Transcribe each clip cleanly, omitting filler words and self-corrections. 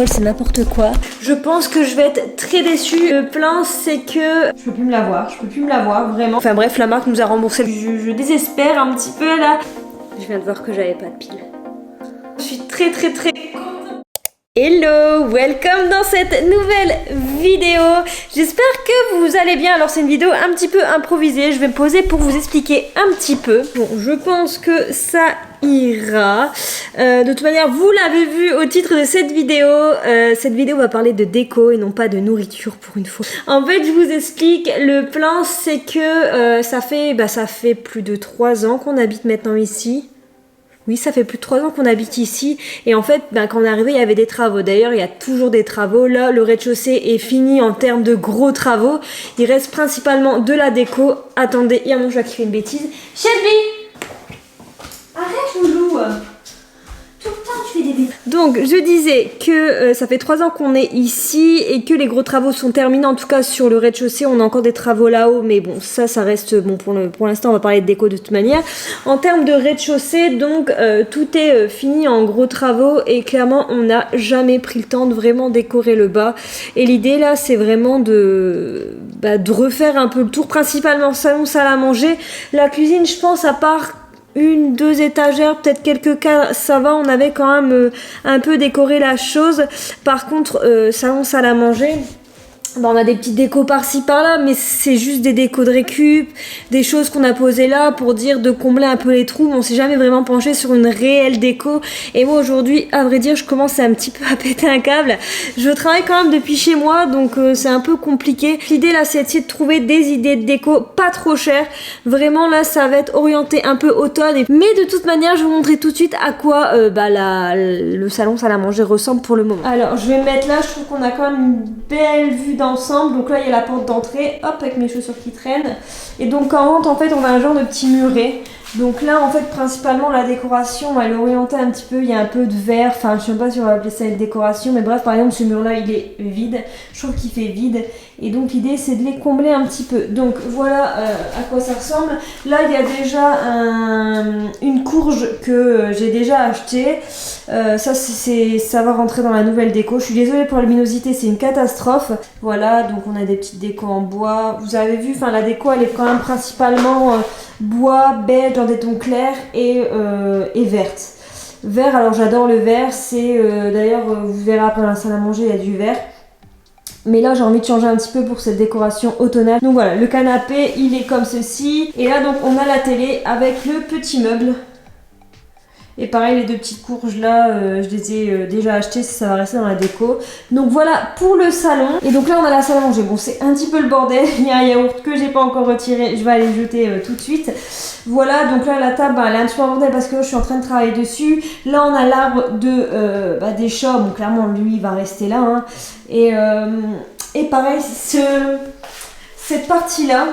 C'est n'importe quoi. Je pense que je vais être très déçue. Le plan c'est que je peux plus me la voir, vraiment. Enfin bref, la marque nous a remboursé. Je désespère un petit peu là. Je viens de voir que j'avais pas de pile. Je suis très contente. Hello, welcome dans cette nouvelle vidéo. J'espère que vous allez bien. Alors c'est une vidéo un petit peu improvisée. Je vais me poser pour vous expliquer un petit peu. Bon, je pense que ça ira. De toute manière, vous l'avez vu au titre de cette vidéo. Cette vidéo va parler de déco et non pas de nourriture pour une fois. En fait, je vous explique. Le plan, c'est que ça fait plus de 3 ans qu'on habite maintenant ici. Oui, ça fait plus de 3 ans qu'on habite ici. Et en fait, quand on est arrivé, il y avait des travaux. D'ailleurs, il y a toujours des travaux. Là, le rez-de-chaussée est fini en termes de gros travaux. Il reste principalement de la déco. Attendez, il y a mon chat qui fait une bêtise. Shelby! Arrête, loulou! Tout le temps, tu fais des bêtises. Donc, je disais que ça fait 3 ans qu'on est ici et que les gros travaux sont terminés. En tout cas, sur le rez-de-chaussée, on a encore des travaux là-haut. Mais bon, ça reste... Bon, pour l'instant, on va parler de déco de toute manière. En termes de rez-de-chaussée, donc, tout est fini en gros travaux. Et clairement, on n'a jamais pris le temps de vraiment décorer le bas. Et l'idée, là, c'est vraiment de refaire un peu le tour. Principalement salon, salle à manger. La cuisine, je pense, à part... 1-2 étagères, peut-être quelques cas, ça va, on avait quand même un peu décoré la chose. Par contre, salon, salle à manger, on a des petites décos par-ci par-là, mais c'est juste des décos de récup, des choses qu'on a posées là pour dire de combler un peu les trous. On s'est jamais vraiment penché sur une réelle déco. Et moi aujourd'hui, à vrai dire, je commence un petit peu à péter un câble. Je travaille quand même depuis chez moi, donc c'est un peu compliqué. L'idée là, c'est d'essayer de trouver des idées de déco pas trop chères. Vraiment là, ça va être orienté un peu automne. Mais de toute manière, je vais vous montrer tout de suite à quoi le salon salle à manger ressemble pour le moment. Alors, je vais me mettre là. Je trouve qu'on a quand même une belle vue ensemble. Donc là il y a la porte d'entrée, hop, avec mes chaussures qui traînent. Et donc quand on rentre, en fait on a un genre de petit muret. Donc là en fait principalement la décoration elle est orientée un petit peu, il y a un peu de vert, enfin je sais pas si on va appeler ça une décoration, mais bref, par exemple ce mur là il est vide, je trouve qu'il fait vide. Et donc l'idée c'est de les combler un petit peu. Donc voilà à quoi ça ressemble. Là il y a déjà une courge que j'ai déjà achetée. Ça va rentrer dans la nouvelle déco. Je suis désolée pour la luminosité, c'est une catastrophe. Voilà, donc on a des petites décos en bois. Vous avez vu, la déco elle est quand même principalement bois, beige, dans des tons clairs et verte. Vert, alors j'adore le vert, c'est d'ailleurs vous verrez après dans la salle à manger il y a du vert. Mais là j'ai envie de changer un petit peu pour cette décoration automnale. Donc voilà, le canapé il est comme ceci. Et là donc on a la télé avec le petit meuble. Et pareil, les 2 petites courges là, je les ai déjà achetées, ça va rester dans la déco. Donc voilà pour le salon. Et donc là on a la salle à manger. Bon, c'est un petit peu le bordel, il y a un yaourt que j'ai pas encore retiré, je vais aller le jeter tout de suite. Voilà, donc là la table elle est un petit peu en bordel parce que je suis en train de travailler dessus. Là on a l'arbre des chats, bon clairement lui il va rester là. Hein. Et pareil, cette partie là,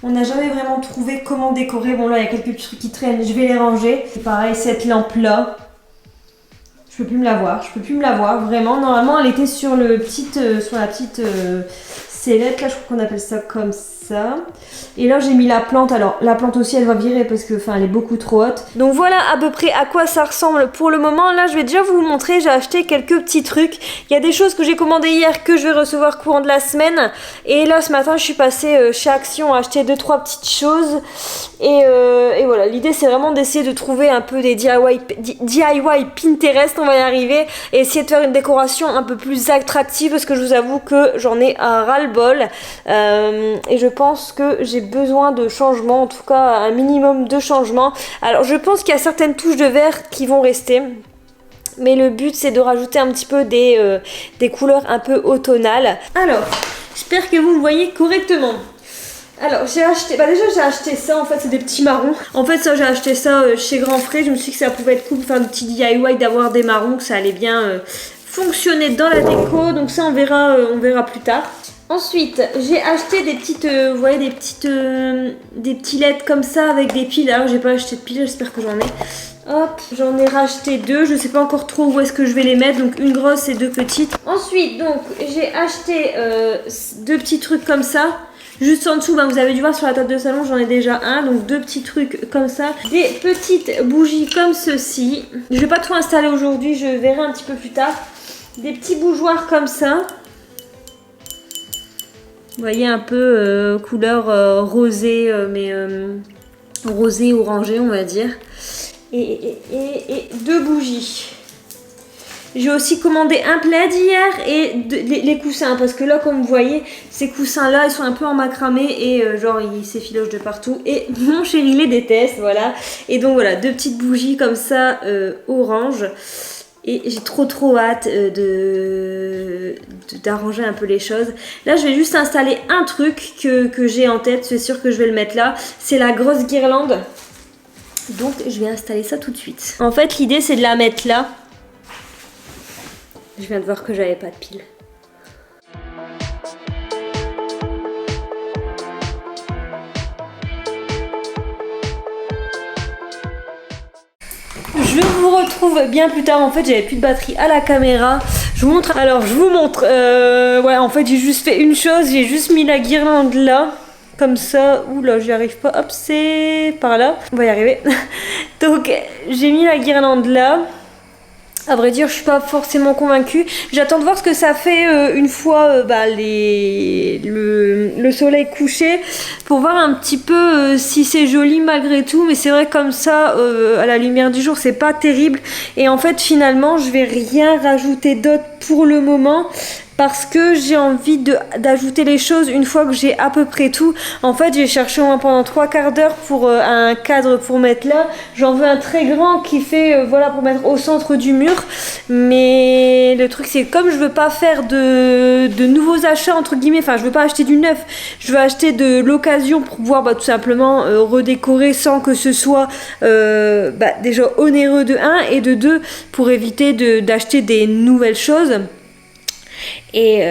on n'a jamais vraiment trouvé comment décorer. Bon là il y a quelques petits trucs qui traînent, je vais les ranger. Et pareil, cette lampe là, je peux plus me la voir, vraiment. Normalement elle était sur la petite sellette, là je crois qu'on appelle ça comme ça. Et là j'ai mis la plante, alors la plante aussi elle va virer parce que elle est beaucoup trop haute. Donc voilà à peu près à quoi ça ressemble pour le moment. Là je vais déjà vous montrer, j'ai acheté quelques petits trucs. Il y a des choses que j'ai commandées hier que je vais recevoir courant de la semaine. Et là ce matin je suis passée chez Action à acheter 2-3 petites choses. Et voilà, l'idée c'est vraiment d'essayer de trouver un peu des DIY Pinterest, on va y arriver. Et essayer de faire une décoration un peu plus attractive parce que je vous avoue que j'en ai un ras-le-bol. Et je pense que j'ai besoin de changements, en tout cas un minimum de changements. Alors je pense qu'il y a certaines touches de vert qui vont rester, mais le but c'est de rajouter un petit peu des couleurs un peu automnales. Alors j'espère que vous me voyez correctement. Alors j'ai acheté, j'ai acheté ça, en fait c'est des petits marrons. En fait ça j'ai acheté ça chez Grand Frais, je me suis dit que ça pouvait être cool pour faire des petits DIY, d'avoir des marrons, que ça allait bien fonctionner dans la déco. Donc ça on verra plus tard. Ensuite, j'ai acheté des petites, vous voyez, des petits LED comme ça avec des piles. Alors, j'ai pas acheté de piles, j'espère que j'en ai. Hop, j'en ai racheté 2. Je sais pas encore trop où est-ce que je vais les mettre. Donc, une grosse et 2 petites. Ensuite, donc, j'ai acheté 2 petits trucs comme ça. Juste en dessous, vous avez dû voir sur la table de salon, j'en ai déjà un. Donc, 2 petits trucs comme ça. Des petites bougies comme ceci. Je vais pas tout installer aujourd'hui, je verrai un petit peu plus tard. des petits bougeoirs comme ça. Vous voyez un peu couleur rosée, mais rosé orangé on va dire. Et 2 bougies. J'ai aussi commandé un plaid hier et les coussins parce que là comme vous voyez ces coussins là ils sont un peu en macramé et genre ils s'effilochent de partout et mon chéri les déteste, voilà. Et donc voilà 2 petites bougies comme ça orange et j'ai trop hâte d'arranger un peu les choses. Là je vais juste installer un truc que j'ai en tête, c'est sûr que je vais le mettre là, c'est la grosse guirlande. Donc je vais installer ça tout de suite. En fait l'idée c'est de la mettre là. Je viens de voir que j'avais pas de pile. Je vous retrouve bien plus tard. En fait, j'avais plus de batterie à la caméra. Je vous montre. Alors, je vous montre. Ouais, en fait, j'ai juste fait une chose. J'ai juste mis la guirlande là. Comme ça. Oula, j'y arrive pas. Hop, c'est par là. On va y arriver. Donc, j'ai mis la guirlande là. À vrai dire, je suis pas forcément convaincue. J'attends de voir ce que ça fait une fois le soleil couché pour voir un petit peu si c'est joli malgré tout. Mais c'est vrai comme ça, à la lumière du jour, c'est pas terrible. Et en fait, finalement, je vais rien rajouter d'autre pour le moment. Parce que j'ai envie d'ajouter les choses une fois que j'ai à peu près tout. En fait, j'ai cherché au moins pendant 3/4 d'heure pour un cadre pour mettre là. J'en veux un très grand qui fait, voilà, pour mettre au centre du mur. Mais le truc, c'est comme je veux pas faire de nouveaux achats, entre guillemets, enfin, je veux pas acheter du neuf. Je veux acheter de l'occasion pour pouvoir tout simplement redécorer sans que ce soit déjà onéreux de 1 et de 2 pour éviter d'acheter des nouvelles choses. Et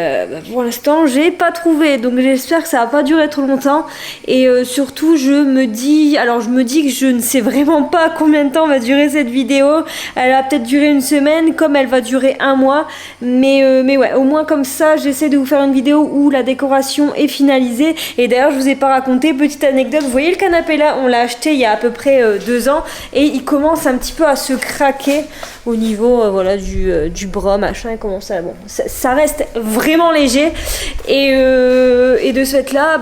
pour l'instant j'ai pas trouvé, donc j'espère que ça va pas durer trop longtemps. Et surtout je me dis que je ne sais vraiment pas combien de temps va durer cette vidéo. Elle va peut-être durer une semaine comme elle va durer un mois, mais ouais, au moins comme ça j'essaie de vous faire une vidéo où la décoration est finalisée. Et d'ailleurs je vous ai pas raconté, petite anecdote, vous voyez le canapé là, on l'a acheté il y a à peu près 2 ans et il commence un petit peu à se craquer au niveau voilà du bras machin, et comment ça, bon, ça reste vraiment léger et de ce fait là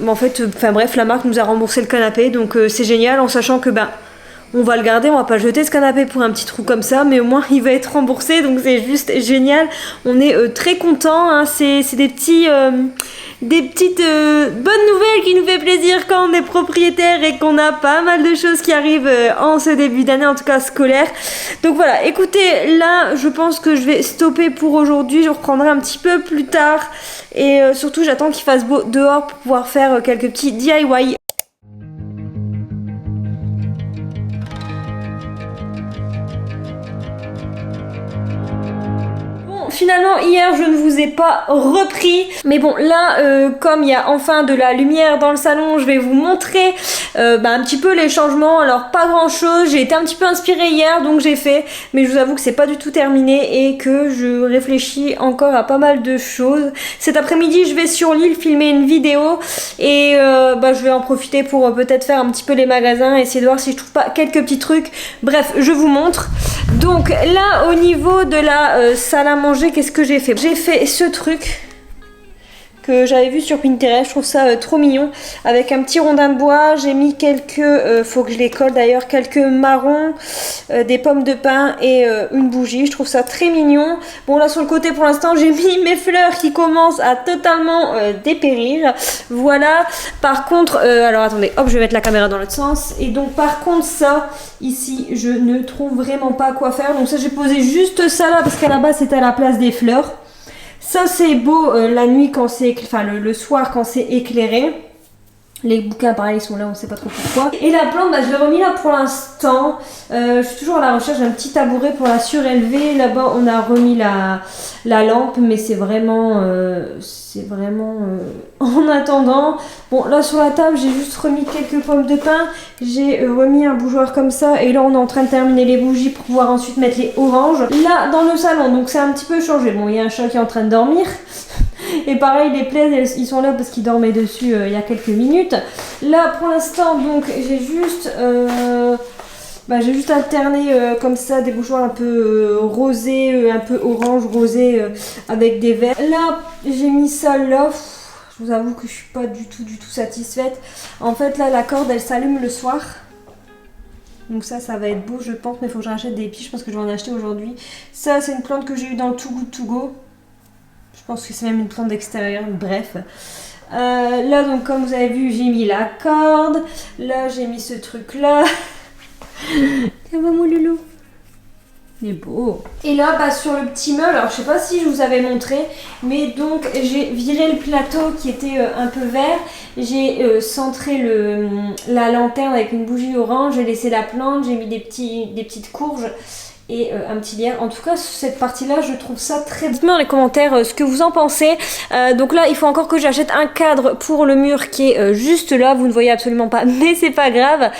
en fait bref, la marque nous a remboursé le canapé, donc c'est génial, en sachant que on va le garder, on va pas jeter ce canapé pour un petit trou comme ça, mais au moins il va être remboursé, donc c'est juste génial. On est très contents, hein. C'est des petites bonnes nouvelles qui nous fait plaisir quand on est propriétaire et qu'on a pas mal de choses qui arrivent en ce début d'année, en tout cas scolaire. Donc voilà, écoutez, là je pense que je vais stopper pour aujourd'hui, je reprendrai un petit peu plus tard et surtout j'attends qu'il fasse beau dehors pour pouvoir faire quelques petits DIY. Finalement hier je ne vous ai pas repris, mais bon là comme il y a enfin de la lumière dans le salon, je vais vous montrer un petit peu les changements. Alors pas grand chose, j'ai été un petit peu inspirée hier donc j'ai fait, mais je vous avoue que c'est pas du tout terminé et que je réfléchis encore à pas mal de choses. Cet après-midi je vais sur l'île filmer une vidéo et je vais en profiter pour peut-être faire un petit peu les magasins, essayer de voir si je trouve pas quelques petits trucs. Bref, je vous montre. Donc là au niveau de la salle à manger, qu'est-ce que j'ai fait? J'ai fait ce truc que j'avais vu sur Pinterest, je trouve ça trop mignon, avec un petit rondin de bois. J'ai mis quelques, faut que je les colle d'ailleurs, quelques marrons, des pommes de pin et une bougie. Je trouve ça très mignon. Bon là sur le côté pour l'instant j'ai mis mes fleurs qui commencent à totalement dépérir. Voilà, par contre, alors attendez, hop je vais mettre la caméra dans l'autre sens. Et donc par contre ça, ici je ne trouve vraiment pas quoi faire. Donc ça j'ai posé juste ça là parce qu'à la base c'était à la place des fleurs. Ça c'est beau la nuit quand c'est, le soir quand c'est éclairé. Les bouquins pareil ils sont là, on sait pas trop pourquoi. Et la plante, je l'ai remis là pour l'instant. Je suis toujours à la recherche d'un petit tabouret pour la surélever. Là-bas on a remis la lampe, mais c'est vraiment en attendant. Bon là sur la table j'ai juste remis quelques pommes de pin. J'ai remis un bougeoir comme ça. Et là on est en train de terminer les bougies pour pouvoir ensuite mettre les oranges. Là dans le salon, donc c'est un petit peu changé. Bon il y a un chat qui est en train de dormir. Et pareil les plaids ils sont là parce qu'ils dormaient dessus il y a quelques minutes. Là pour l'instant donc j'ai juste Bah, j'ai juste alterné comme ça des bougeoirs un peu rosés, un peu orange rosé avec des verts. Là j'ai mis ça là. Je vous avoue que je suis pas du tout satisfaite. En fait là la corde elle s'allume le soir. Donc ça va être beau je pense, mais il faut que je rachète des pieds. Je pense que je vais en acheter aujourd'hui. Ça c'est une plante que j'ai eue dans le Too Good To Go. Je pense que c'est même une plante d'extérieur, bref. Là donc comme vous avez vu j'ai mis la corde. Là j'ai mis ce truc là. Tiens va mon loulou. Il est beau. Et là bah, sur le petit meuble, alors je sais pas si je vous avais montré, mais donc j'ai viré le plateau qui était un peu vert. J'ai centré la lanterne avec une bougie orange, j'ai laissé la plante, j'ai mis des petites courges et un petit lierre. En tout cas cette partie là je trouve ça très bien. Dites-moi dans les commentaires ce que vous en pensez. Donc là il faut encore que j'achète un cadre pour le mur qui est juste là, vous ne voyez absolument pas mais c'est pas grave,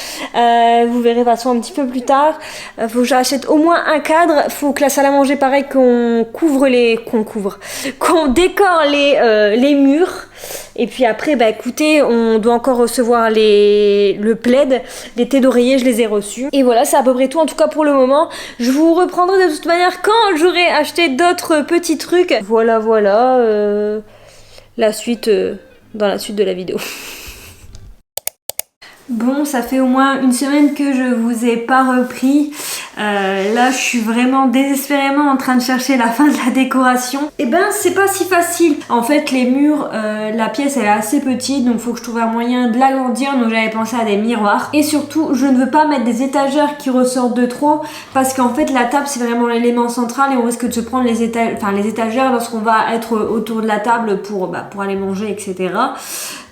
vous verrez de toute façon un petit peu plus tard. Faut que j'achète au moins un cadre, faut que la salle à manger pareil qu'on décore les murs. Et puis après, bah écoutez, on doit encore recevoir le plaid, les thés d'oreiller, je les ai reçus. Et voilà, c'est à peu près tout en tout cas pour le moment. Je vous reprendrai de toute manière quand j'aurai acheté d'autres petits trucs. Voilà, la suite dans la suite de la vidéo. Bon, ça fait au moins une semaine que je vous ai pas repris. Là, je suis vraiment désespérément en train de chercher la fin de la décoration. Et ben, c'est pas si facile. En fait, les murs, la pièce, elle est assez petite, donc faut que je trouve un moyen de l'agrandir. Donc j'avais pensé à des miroirs. Et surtout, je ne veux pas mettre des étagères qui ressortent de trop, parce qu'en fait, la table, c'est vraiment l'élément central et on risque de se prendre les étagères lorsqu'on va être autour de la table pour aller manger, etc.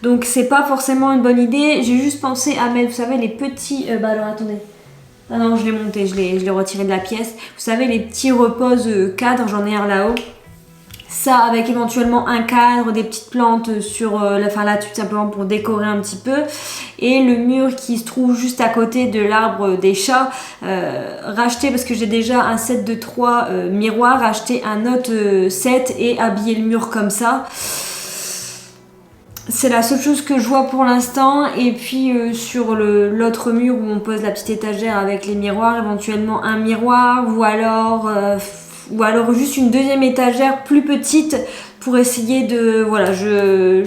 Donc c'est pas forcément une bonne idée. J'ai juste pensé à mettre, vous savez, les petits... alors attendez. Ah non, je l'ai monté, je l'ai retiré de la pièce. Vous savez, les petits reposes cadres, j'en ai un là-haut. Ça, avec éventuellement un cadre, des petites plantes sur là-dessus, simplement pour décorer un petit peu. Et le mur qui se trouve juste à côté de l'arbre des chats, racheter, parce que j'ai déjà un set de 3 miroirs, acheter un autre set et habiller le mur comme ça. C'est la seule chose que je vois pour l'instant. Et puis sur l'autre mur où on pose la petite étagère avec les miroirs, éventuellement un miroir ou alors juste une deuxième étagère plus petite pour essayer de... Voilà, je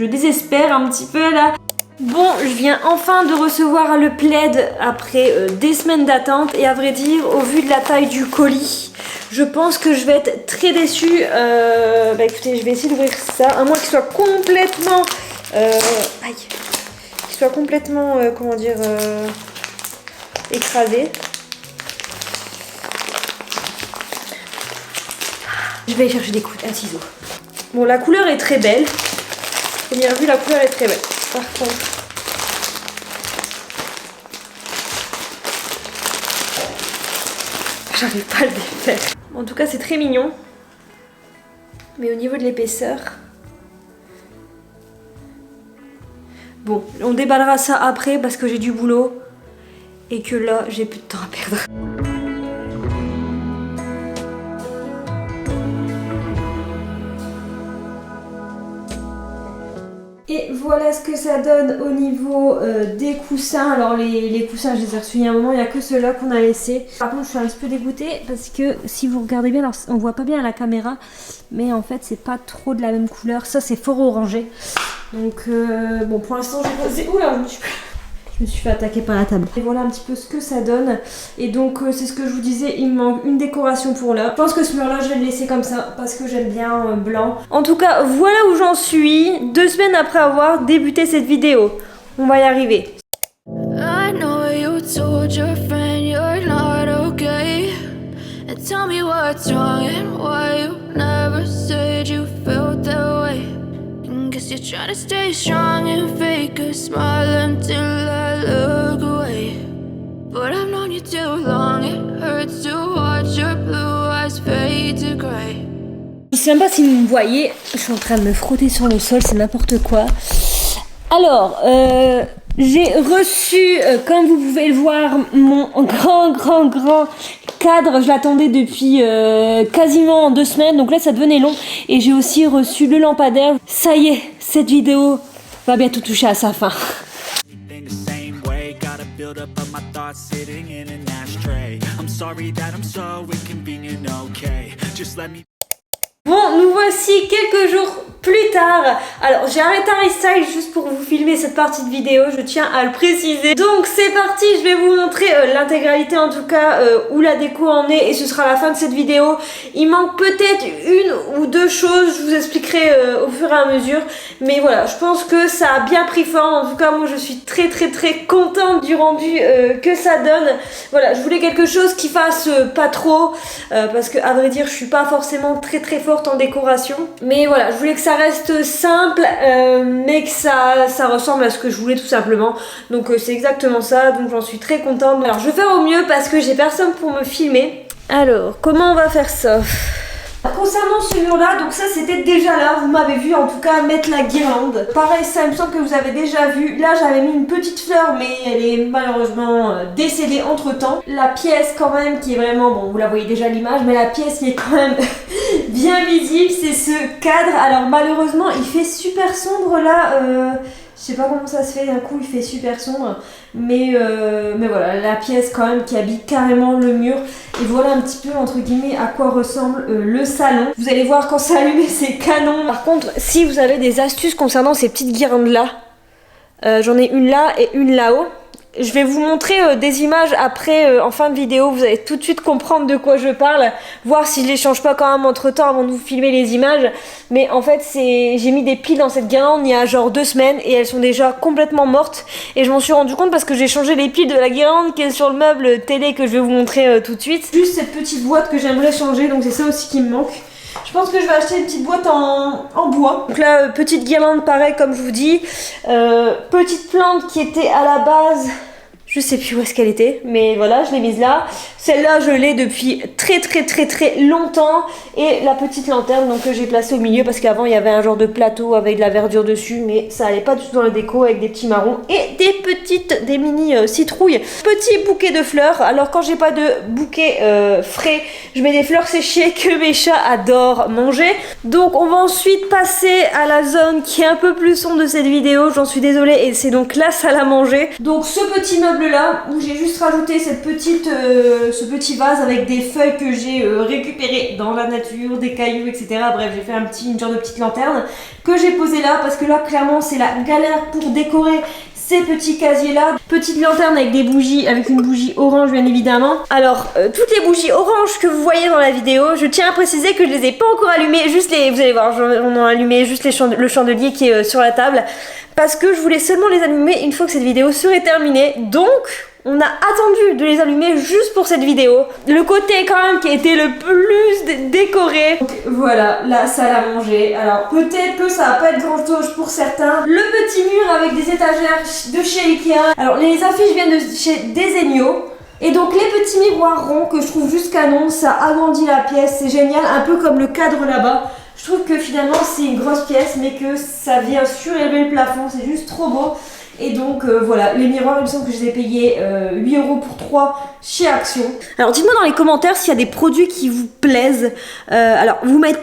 désespère un petit peu là. Bon, je viens enfin de recevoir le plaid après des semaines d'attente et à vrai dire, au vu de la taille du colis, je pense que je vais être très déçue. Écoutez, je vais essayer d'ouvrir ça, à moins qu'il soit complètement... écrasé. Je vais aller chercher un ciseau. Bon, la couleur est très belle. Première vue, la couleur est très belle. Par contre, j'arrive pas à le défaire. En tout cas, c'est très mignon. Mais au niveau de l'épaisseur... Bon, on déballera ça après parce que j'ai du boulot. Et que là, j'ai plus de temps à perdre. Et voilà ce que ça donne au niveau des coussins. Alors les coussins, je les ai reçus il y a un moment, il n'y a que ceux-là qu'on a laissés. Par contre, je suis un petit peu dégoûtée parce que si vous regardez bien, alors on voit pas bien à la caméra, mais en fait, c'est pas trop de la même couleur. Ça, c'est fort orangé. Donc, bon, pour l'instant, j'ai posé... Oula, je me suis fait attaquer par la table. Et voilà un petit peu ce que ça donne. Et donc c'est ce que je vous disais, il me manque une décoration pour là. Je pense que ce mur là je vais le laisser comme ça parce que j'aime bien blanc. En tout cas voilà où j'en suis 2 semaines après avoir débuté cette vidéo. On va y arriver. I know you told your friend you're not okay. And tell me what's wrong and why you never said you felt that way. Guess you're trying to stay strong and fake a smile until I look away. But I've known you too long, it hurts to watch your blue eyes fade to grey. Je sais même pas si vous me voyez, je suis en train de me frotter sur le sol, c'est n'importe quoi. Alors, j'ai reçu, comme vous pouvez le voir, mon grand cadre. Je l'attendais depuis quasiment 2 semaines, donc là ça devenait long. Et j'ai aussi reçu le lampadaire. Ça y est, cette vidéo va bientôt toucher à sa fin. of my thoughts sitting in an ashtray. I'm sorry that I'm so inconvenient, okay? Just let me... Bon, nous voici quelques jours plus tard. Alors, j'ai arrêté un style juste pour vous filmer cette partie de vidéo, je tiens à le préciser. Donc, c'est parti, je vais vous montrer l'intégralité en tout cas où la déco en est et ce sera la fin de cette vidéo. Il manque peut-être une ou deux choses, je vous expliquerai au fur et à mesure. Mais voilà, je pense que ça a bien pris forme. En tout cas, moi, je suis très contente du rendu que ça donne. Voilà, je voulais quelque chose qui fasse pas trop parce que, à vrai dire, je suis pas forcément très forte en décoration. Mais voilà, je voulais que ça reste simple, mais que ça ressemble à ce que je voulais tout simplement. Donc c'est exactement ça, donc j'en suis très contente. Alors je vais faire au mieux parce que j'ai personne pour me filmer. Alors, comment on va faire ça ? Concernant ce mur là, donc ça c'était déjà là, vous m'avez vu en tout cas mettre la guirlande. Pareil, ça il me semble que vous avez déjà vu. Là j'avais mis une petite fleur mais elle est malheureusement décédée entre temps. La pièce quand même qui est vraiment, bon vous la voyez déjà à l'image, mais la pièce qui est quand même bien visible c'est ce cadre. Alors malheureusement il fait super sombre là, je sais pas comment ça se fait, d'un coup il fait super sombre. Mais voilà, la pièce quand même qui habite carrément le mur. Et voilà un petit peu entre guillemets à quoi ressemble le salon. Vous allez voir quand c'est allumé c'est canon. Par contre si vous avez des astuces concernant ces petites guirlandes là, j'en ai une là et une là-haut. Je vais vous montrer des images après en fin de vidéo, vous allez tout de suite comprendre de quoi je parle, voir si je les change pas quand même entre temps avant de vous filmer les images. Mais en fait j'ai mis des piles dans cette guirlande il y a genre 2 semaines et elles sont déjà complètement mortes. Et je m'en suis rendu compte parce que j'ai changé les piles de la guirlande qui est sur le meuble télé que je vais vous montrer tout de suite. Juste cette petite boîte que j'aimerais changer, donc c'est ça aussi qui me manque. Je pense que je vais acheter une petite boîte en bois. Donc là, petite guirlande pareil comme je vous dis. Petite plante qui était à la base... Je sais plus où est-ce qu'elle était, mais voilà, je l'ai mise là. Celle-là, je l'ai depuis très longtemps. Et la petite lanterne donc, que j'ai placée au milieu parce qu'avant, il y avait un genre de plateau avec de la verdure dessus, mais ça allait pas du tout dans la déco avec des petits marrons et des mini citrouilles. Petit bouquet de fleurs. Alors quand j'ai pas de bouquet frais, je mets des fleurs séchées que mes chats adorent manger. Donc on va ensuite passer à la zone qui est un peu plus sombre de cette vidéo. J'en suis désolée et c'est donc la salle à manger. Donc ce petit meuble là où j'ai juste rajouté cette petite ce petit vase avec des feuilles que j'ai récupérées dans la nature, des cailloux etc. Bref, j'ai fait une genre de petite lanterne que j'ai posée là parce que là clairement c'est la galère pour décorer ces petits casiers là. Petite lanterne avec des bougies, avec une bougie orange bien évidemment. Alors toutes les bougies oranges que vous voyez dans la vidéo, je tiens à préciser que je les ai pas encore allumées, juste les, vous allez voir, on a allumé juste le chandelier qui est sur la table parce que je voulais seulement les allumer une fois que cette vidéo serait terminée. Donc on a attendu de les allumer juste pour cette vidéo. Le côté quand même qui a été le plus décoré. Donc voilà, la salle à manger. Alors peut-être que ça va pas être grand chose pour certains. Le petit mur avec des étagères de chez Ikea. Alors les affiches viennent de chez Desenio. Et donc les petits miroirs ronds que je trouve juste canon, ça agrandit la pièce, c'est génial, un peu comme le cadre là-bas. Je trouve que finalement c'est une grosse pièce mais que ça vient surélever le plafond, c'est juste trop beau. Et donc voilà, les miroirs il me semble que je les ai payés 8 € pour 3 chez Action. Alors dites-moi dans les commentaires s'il y a des produits qui vous plaisent. Alors vous mettez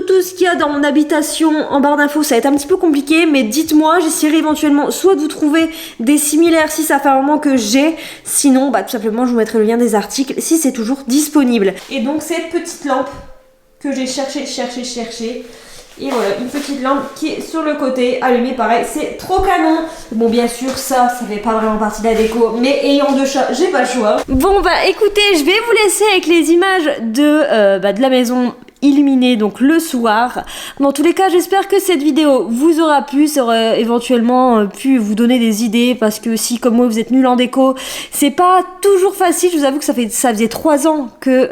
tout ce qu'il y a dans mon habitation en barre d'infos, ça va être un petit peu compliqué, mais dites-moi, j'essaierai éventuellement soit de vous trouver des similaires si ça fait un moment que j'ai, sinon bah tout simplement je vous mettrai le lien des articles si c'est toujours disponible. Et donc cette petite lampe que j'ai cherché. Et voilà, une petite lampe qui est sur le côté, allumée pareil, c'est trop canon. Bon bien sûr ça fait pas vraiment partie de la déco, mais ayant 2 chats, j'ai pas le choix. Bon bah écoutez, je vais vous laisser avec les images de la maison illuminée donc le soir. Dans tous les cas, j'espère que cette vidéo vous aura plu, ça aurait éventuellement pu vous donner des idées parce que si comme moi vous êtes nul en déco, c'est pas toujours facile. Je vous avoue que ça faisait 3 ans que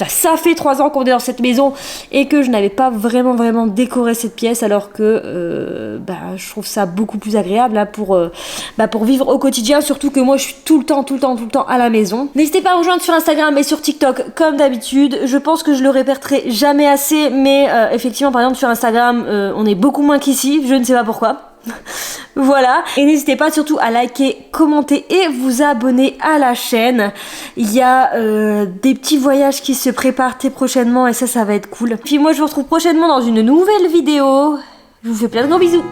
ça fait 3 ans qu'on est dans cette maison et que je n'avais pas vraiment décoré cette pièce alors que je trouve ça beaucoup plus agréable là, pour vivre au quotidien, surtout que moi je suis tout le temps à la maison. N'hésitez pas à me rejoindre sur Instagram et sur TikTok comme d'habitude. Je pense que je le répéterai jamais assez, mais effectivement par exemple sur Instagram on est beaucoup moins qu'ici, je ne sais pas pourquoi. Voilà, et n'hésitez pas surtout à liker, commenter et vous abonner à la chaîne. Il y a des petits voyages qui se préparent très prochainement et ça va être cool. Puis moi je vous retrouve prochainement dans une nouvelle vidéo. Je vous fais plein de gros bisous.